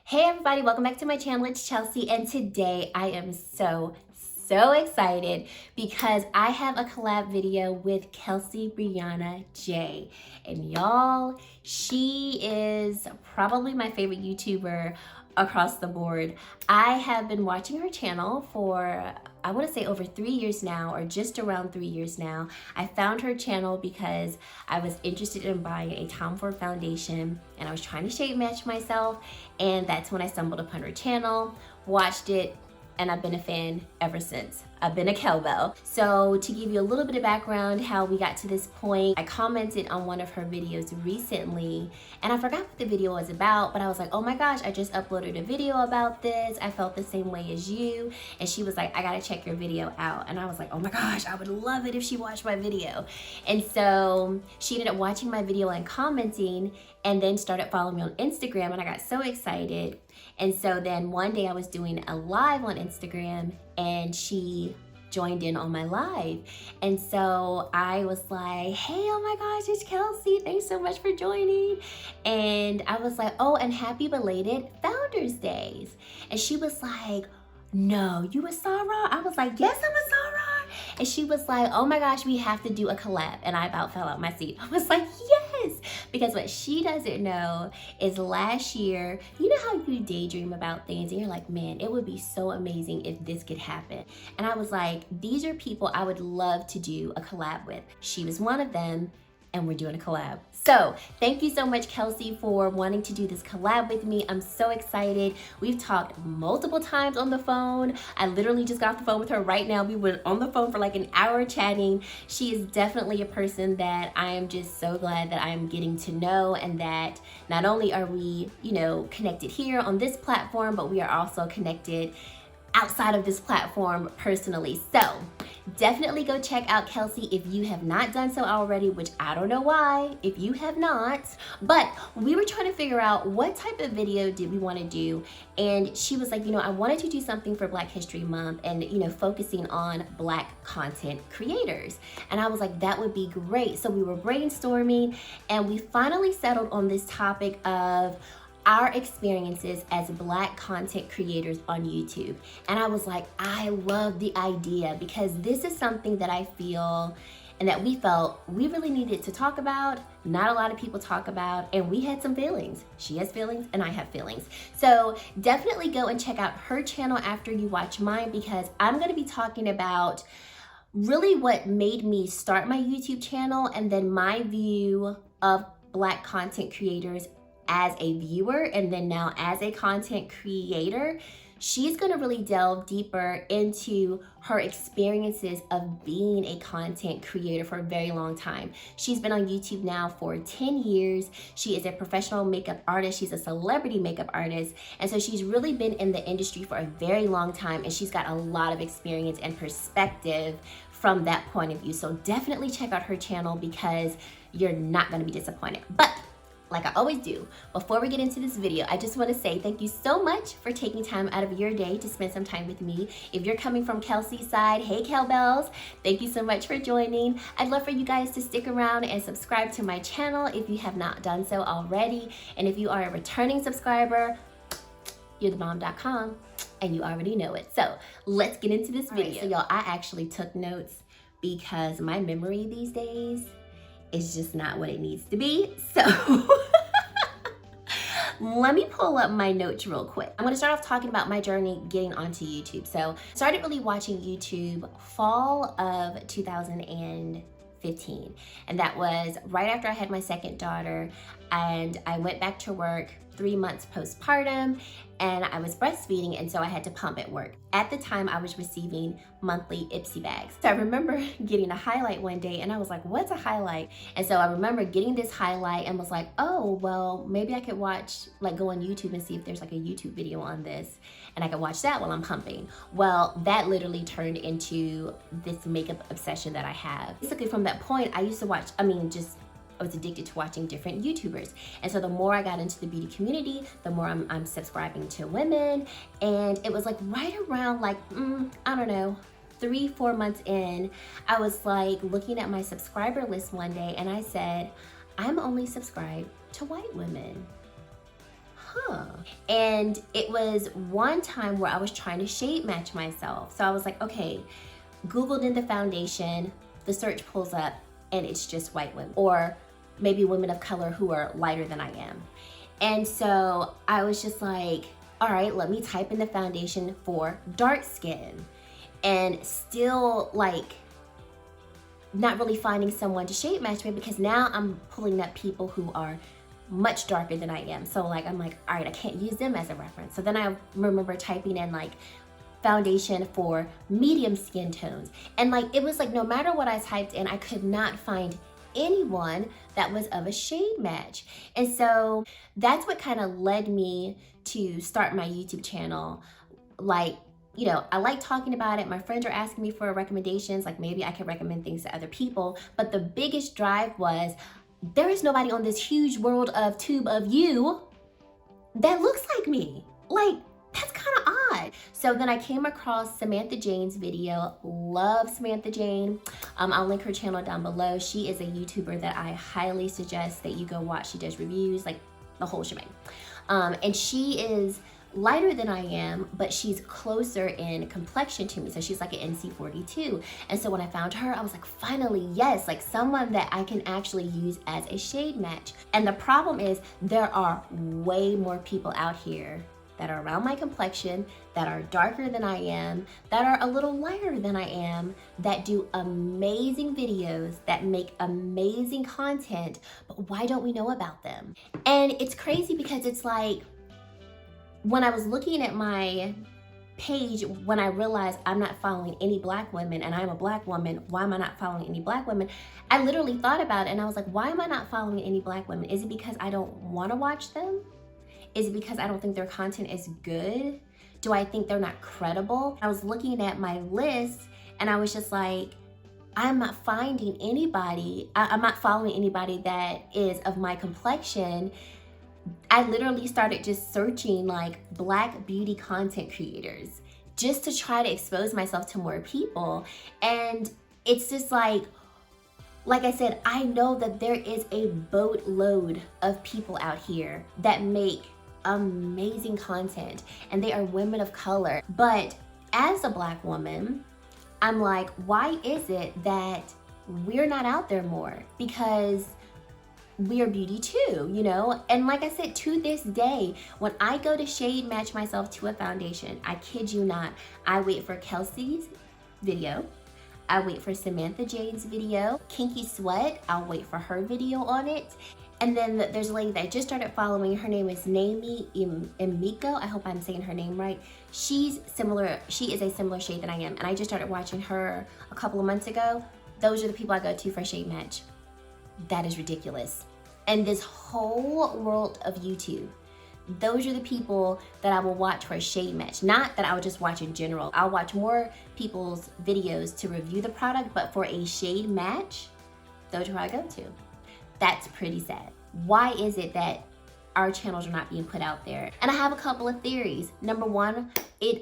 Hey everybody, welcome back to my channel. It's Chelsea, and today I am so excited because I have a collab video with Kelsee Briana J. And y'all, she is probably my favorite YouTuber across the board. I have been watching her channel for, I want to say, over 3 years now, or just around 3 years now. I found her channel because I was interested in buying a Tom Ford foundation and I was trying to shade match myself, and that's when I stumbled upon her channel, watched it, and I've been a fan ever since. I've been a cowbell. So to give you a little bit of background how we got to this point, I commented on one of her videos recently and I forgot what the video was about, but I was like, oh my gosh, I just uploaded a video about this. I felt the same way as you. And she was like, I gotta check your video out. And I was like, oh my gosh, I would love it if she watched my video. And so she ended up watching my video and commenting, and then started following me on Instagram, and I got so excited. And so then one day I was doing a live on Instagram and she joined in on my live. And so I was like, hey, oh my gosh, it's Kelsee. Thanks so much for joining. And I was like, oh, and happy belated Founders Days. And she was like, no, you a Sarah? I was like, yes, I'm a Sarah. And she was like, oh my gosh, we have to do a collab. And I about fell out my seat. I was like, yes. Because what she doesn't know is last year, you know how you daydream about things and you're like, man, it would be so amazing if this could happen. And I was like, these are people I would love to do a collab with. She was one of them, and we're doing a collab. So thank you so much, Kelsee, for wanting to do this collab with me. I'm so excited. We've talked multiple times on the phone. I literally just got off the phone with her right now. We were on the phone for like an hour chatting. She is definitely a person that I am just so glad that I am getting to know, and that not only are we, connected here on this platform, but we are also connected outside of this platform personally. So definitely go check out Kelsee if you have not done so already, which I don't know why if you have not. But we were trying to figure out what type of video did we want to do, and she was like, I wanted to do something for Black History Month and focusing on Black content creators. And I was like, that would be great. So we were brainstorming and we finally settled on this topic of our experiences as Black content creators on YouTube. And I was like, I love the idea, because this is something that I feel and that we felt we really needed to talk about. Not a lot of people talk about, and we had some feelings. She has feelings and I have feelings. So definitely go and check out her channel after you watch mine, because I'm going to be talking about really what made me start my YouTube channel, and then my view of Black content creators as a viewer, and then now as a content creator. She's gonna really delve deeper into her experiences of being a content creator for a very long time. She's been on YouTube now for 10 years. She is a professional makeup artist. She's a celebrity makeup artist. And so she's really been in the industry for a very long time, and she's got a lot of experience and perspective from that point of view. So definitely check out her channel, because you're not gonna be disappointed. But like I always do, before we get into this video, I just want to say thank you so much for taking time out of your day to spend some time with me. If you're coming from Kelsee's side, hey cowbells, thank you so much for joining. I'd love for you guys to stick around and subscribe to my channel if you have not done so already. And if you are a returning subscriber, you're thebomb.com, and you already know it. So let's get into this video. Right, so y'all, I actually took notes because my memory these days is just not what it needs to be. So let me pull up my notes real quick. I'm gonna start off talking about my journey getting onto YouTube. So I started really watching YouTube fall of 2015. And that was right after I had my second daughter, and I went back to work 3 months postpartum, and I was breastfeeding, and so I had to pump at work. At the time, I was receiving monthly Ipsy bags. So I remember getting a highlight one day, and I was like, what's a highlight? And so I remember getting this highlight and was like, oh, well, maybe I could go on YouTube and see if there's like a YouTube video on this, and I could watch that while I'm pumping. Well, that literally turned into this makeup obsession that I have. Basically, from that point, I used to watch, I was addicted to watching different YouTubers. And so the more I got into the beauty community, the more I'm subscribing to women. And it was like right around I don't know, 3-4 months in, I was like looking at my subscriber list one day, and I said, I'm only subscribed to white women. And it was one time where I was trying to shade match myself. So I was like, okay, Googled in the foundation, the search pulls up and it's just white women, or maybe women of color who are lighter than I am. And so I was just like, all right, let me type in the foundation for dark skin, and still like not really finding someone to shade match me, because now I'm pulling up people who are much darker than I am. So like, I'm like, all right, I can't use them as a reference. So then I remember typing in like foundation for medium skin tones. And like, it was like, no matter what I typed in, I could not find anyone that was of a shade match. And so that's what kind of led me to start my YouTube channel. Like, you know, I like talking about it. My friends are asking me for recommendations, like maybe I could recommend things to other people. But the biggest drive was, there is nobody on this huge world of tube of you that looks like me. Like, that's kind of odd. So then I came across Samantha Jane's video. Love Samantha Jane. I'll link her channel down below. She is a YouTuber that I highly suggest that you go watch. She does reviews, like the whole shebang. And she is lighter than I am, but she's closer in complexion to me. So she's like an NC42. And so when I found her, I was like, finally, yes, like someone that I can actually use as a shade match. And the problem is, there are way more people out here that are around my complexion, that are darker than I am, that are a little lighter than I am, that do amazing videos, that make amazing content, but why don't we know about them? And it's crazy because it's like, when I was looking at my page, when I realized I'm not following any black women and I'm a black woman, why am I not following any black women? I literally thought about it and I was like, why am I not following any black women? Is it because I don't want to watch them? Is it because I don't think their content is good? Do I think they're not credible? I was looking at my list and I was just like, I'm not finding anybody, I'm not following anybody that is of my complexion. I literally started just searching like black beauty content creators just to try to expose myself to more people. And it's just like I said, I know that there is a boatload of people out here that make amazing content and they are women of color. But as a black woman, I'm like, why is it that we're not out there more? Because we are beauty too, you know? And like I said, to this day, when I go to shade match myself to a foundation, I kid you not, I wait for Kelsee's video, I wait for Samantha Jane's video, Kinky Sweat, I'll wait for her video on it. And then there's a lady that I just started following. Her name is Naomi Imiko. I hope I'm saying her name right. She is a similar shade than I am. And I just started watching her a couple of months ago. Those are the people I go to for shade match. That is ridiculous. And this whole world of YouTube, those are the people that I will watch for a shade match. Not that I would just watch in general. I'll watch more people's videos to review the product, but for a shade match, those are who I go to. That's pretty sad. Why is it that our channels are not being put out there? And I have a couple of theories. Number one,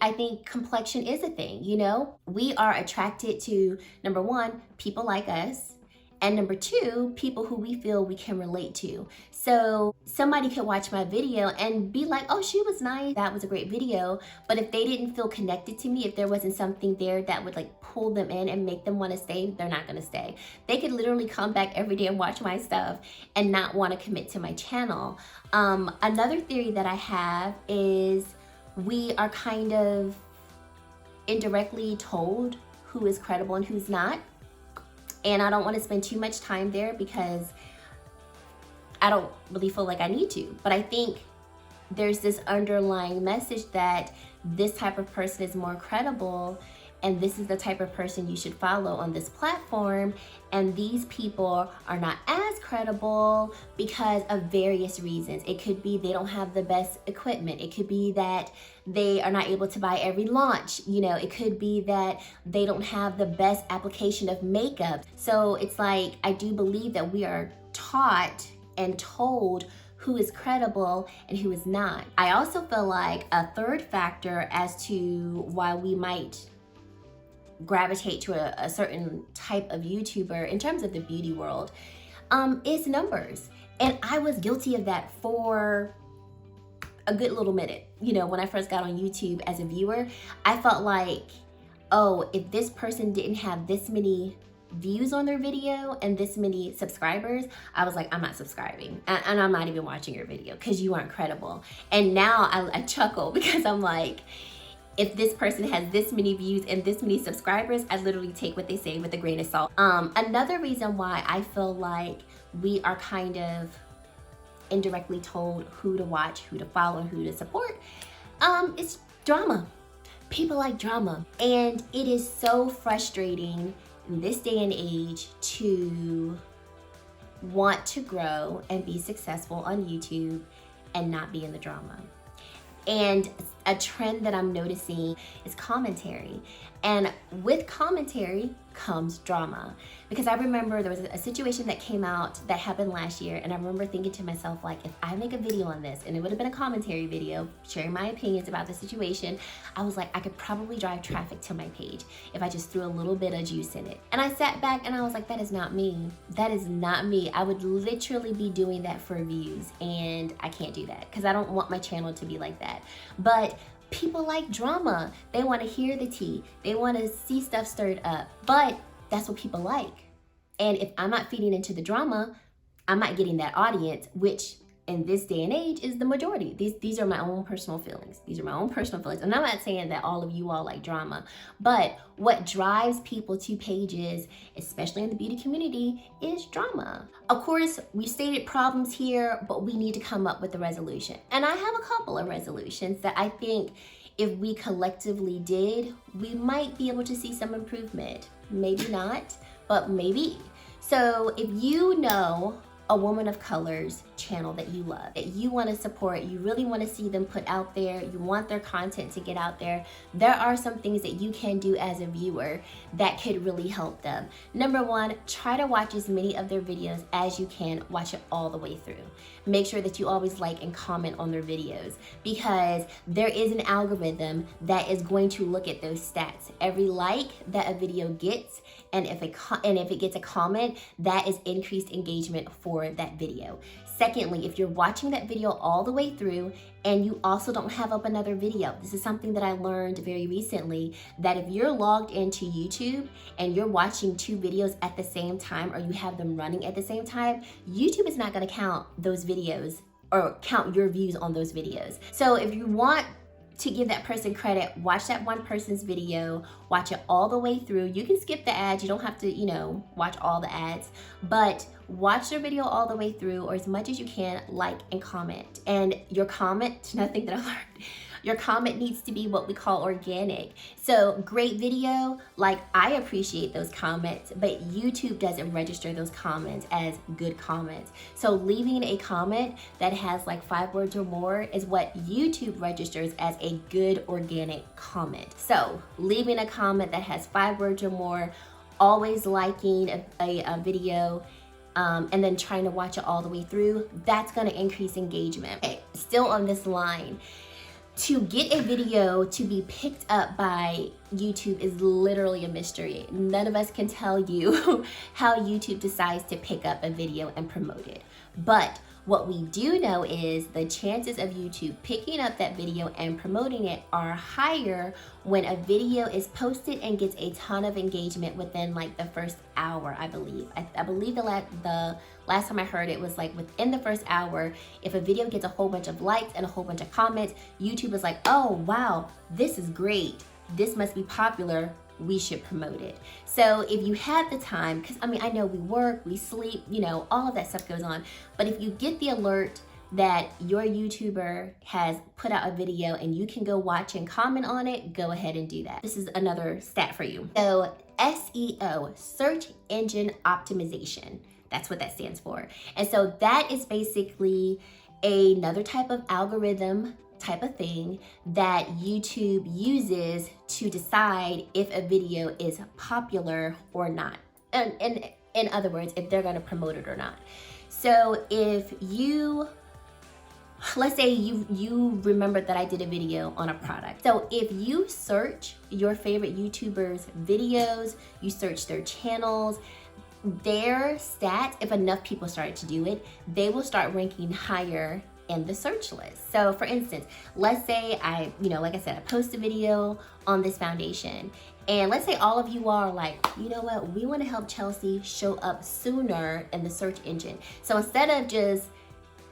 I think complexion is a thing, you know? We are attracted to, number one, people like us. And number two, people who we feel we can relate to. So somebody could watch my video and be like, oh, she was nice, that was a great video. But if they didn't feel connected to me, if there wasn't something there that would like pull them in and make them want to stay, they're not gonna stay. They could literally come back every day and watch my stuff and not want to commit to my channel. Another theory that I have is we are kind of indirectly told who is credible and who's not. And I don't want to spend too much time there because I don't really feel like I need to. But I think there's this underlying message that this type of person is more credible and this is the type of person you should follow on this platform. And these people are not as credible because of various reasons. It could be they don't have the best equipment. It could be that they are not able to buy every launch. You know, it could be that they don't have the best application of makeup. So it's like, I do believe that we are taught and told who is credible and who is not. I also feel like a third factor as to why we might gravitate to a certain type of YouTuber in terms of the beauty world is numbers. And I was guilty of that for a good little minute. You know, when I first got on YouTube as a viewer, I felt like, oh, if this person didn't have this many views on their video and this many subscribers, I was like, I'm not subscribing and I'm not even watching your video because you aren't credible. And now I chuckle because I'm like, if this person has this many views and this many subscribers, I literally take what they say with a grain of salt. Another reason why I feel like we are kind of indirectly told who to watch, who to follow, and who to support, is drama. People like drama. And it is so frustrating in this day and age to want to grow and be successful on YouTube and not be in the drama. And a trend that I'm noticing is commentary. And with commentary comes drama. Because I remember there was a situation that came out that happened last year, and I remember thinking to myself, like, if I make a video on this, and it would have been a commentary video sharing my opinions about the situation, I was like, I could probably drive traffic to my page if I just threw a little bit of juice in it. And I sat back and I was like, that is not me. That is not me. I would literally be doing that for views, and I can't do that because I don't want my channel to be like that. But people like drama. They want to hear the tea. They want to see stuff stirred up. But that's what people like. And if I'm not feeding into the drama, I'm not getting that audience, which in this day and age is the majority. These are my own personal feelings. These are my own personal feelings. And I'm not saying that all of you all like drama, but what drives people to pages, especially in the beauty community, is drama. Of course, we stated problems here, but we need to come up with a resolution. And I have a couple of resolutions that I think if we collectively did, we might be able to see some improvement. Maybe not, but maybe. So if you know a woman of color's channel that you love, that you want to support, you really want to see them put out there, you want their content to get out there, there are some things that you can do as a viewer that could really help them. Number one, try to watch as many of their videos as you can. Watch it all the way through. Make sure that you always like and comment on their videos, because there is an algorithm that is going to look at those stats. Every like that a video gets, and if it gets a comment, that is increased engagement for that video. Secondly, if you're watching that video all the way through and you also don't have up another video, this is something that I learned very recently, that if you're logged into YouTube and you're watching two videos at the same time, or you have them running at the same time, YouTube is not going to count those videos or count your views on those videos. So if you want to give that person credit, watch that one person's video, watch it all the way through. You can skip the ads, you don't have to, watch all the ads, but watch their video all the way through, or as much as you can, like and comment. And your comment, another thing that I learned, your comment needs to be what we call organic. So great video, like, I appreciate those comments, but YouTube doesn't register those comments as good comments. So leaving a comment that has like 5 words or more is what YouTube registers as a good organic comment. So leaving a comment that has 5 words or more, always liking a video, and then trying to watch it all the way through, that's gonna increase engagement. Okay, still on this line, to get a video to be picked up by YouTube is literally a mystery. None of us can tell you how YouTube decides to pick up a video and promote it. But what we do know is the chances of YouTube picking up that video and promoting it are higher when a video is posted and gets a ton of engagement within like the first hour, I believe. I believe the last time I heard it was like within the first hour, if a video gets a whole bunch of likes and a whole bunch of comments, YouTube is like, oh wow, this is great. This must be popular. We should promote it. So if you had the time, because I know we work, we sleep, all of that stuff goes on. But if you get the alert that your YouTuber has put out a video and you can go watch and comment on it, go ahead and do that. This is another stat for you. So SEO, search engine optimization, that's what that stands for. And so that is basically another type of algorithm type of thing that YouTube uses to decide if a video is popular or not. And in other words, if they're gonna promote it or not. So if you, let's say you remembered that I did a video on a product. So if you search your favorite YouTubers' videos, you search their channels, their stats, if enough people started to do it, they will start ranking higher in the search list. So for instance, let's say I, like I said, I post a video on this foundation, and let's say all of you are like, you know what, we want to help Kelsee show up sooner in the search engine. So instead of just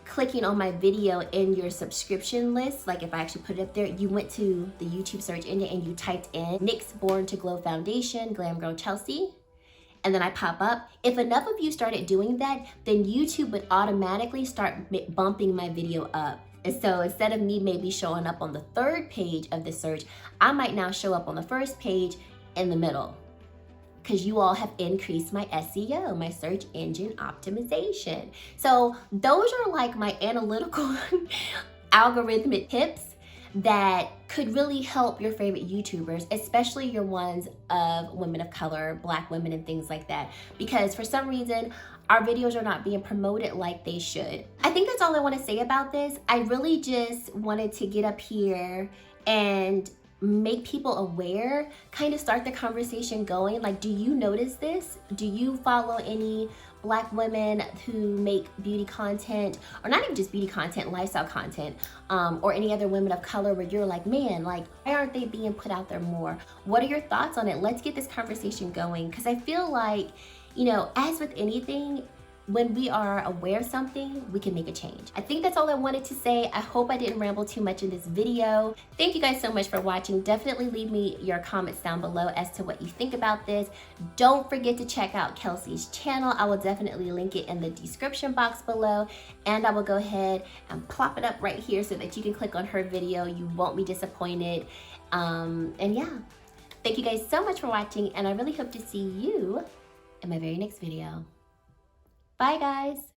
clicking on my video in your subscription list, like if I actually put it up there, you went to the YouTube search engine and you typed in NYX Born to Glow Foundation, Glam Girl Kelsee, and then I pop up. If enough of you started doing that, then YouTube would automatically start bumping my video up. And so instead of me maybe showing up on the 3rd page of the search, I might now show up on the 1st page in the middle, because you all have increased my SEO, my search engine optimization. So those are like my analytical algorithmic tips that could really help your favorite YouTubers, especially your ones of women of color, Black women and things like that. Because for some reason, our videos are not being promoted like they should. I think that's all I want to say about this. I really just wanted to get up here and make people aware, kind of start the conversation going. Like, do you notice this? Do you follow any Black women who make beauty content, or not even just beauty content, lifestyle content, or any other women of color where you're like, man, like, why aren't they being put out there more? What are your thoughts on it? Let's get this conversation going, because I feel like, as with anything, when we are aware of something, we can make a change. I think that's all I wanted to say. I hope I didn't ramble too much in this video. Thank you guys so much for watching. Definitely leave me your comments down below as to what you think about this. Don't forget to check out Kelsee's channel. I will definitely link it in the description box below, and I will go ahead and plop it up right here so that you can click on her video. You won't be disappointed. And yeah, thank you guys so much for watching, and I really hope to see you in my very next video. Bye guys.